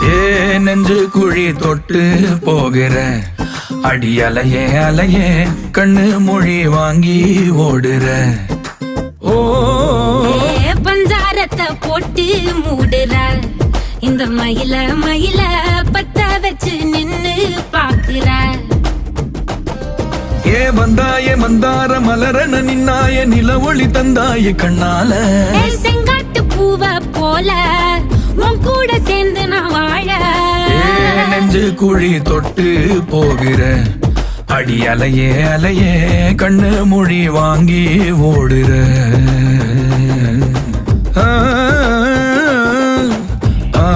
ஏ நெஞ்சு குழி தொட்டு போகிற அடி அலையே அலையே கண்ணு மொழி வாங்கி ஓடுற. ஓ பஞ்சாரத்தை போட்டு மூடுற இந்த மயில மயில பத்த வச்சு நின்னு பாக்குற. ஏ வந்தாய மந்தார மலரன நின்னாய நில ஒளி தந்தாய கண்ணால. செங்காட்டு பூவ போல உன் கூட சேர்ந்து நான் வாழ. நெஞ்சு குழி தொட்டு போகிற அடி அலையே அலையே கண்ணு மொழி வாங்கி ஓடுற. ஆ ஆ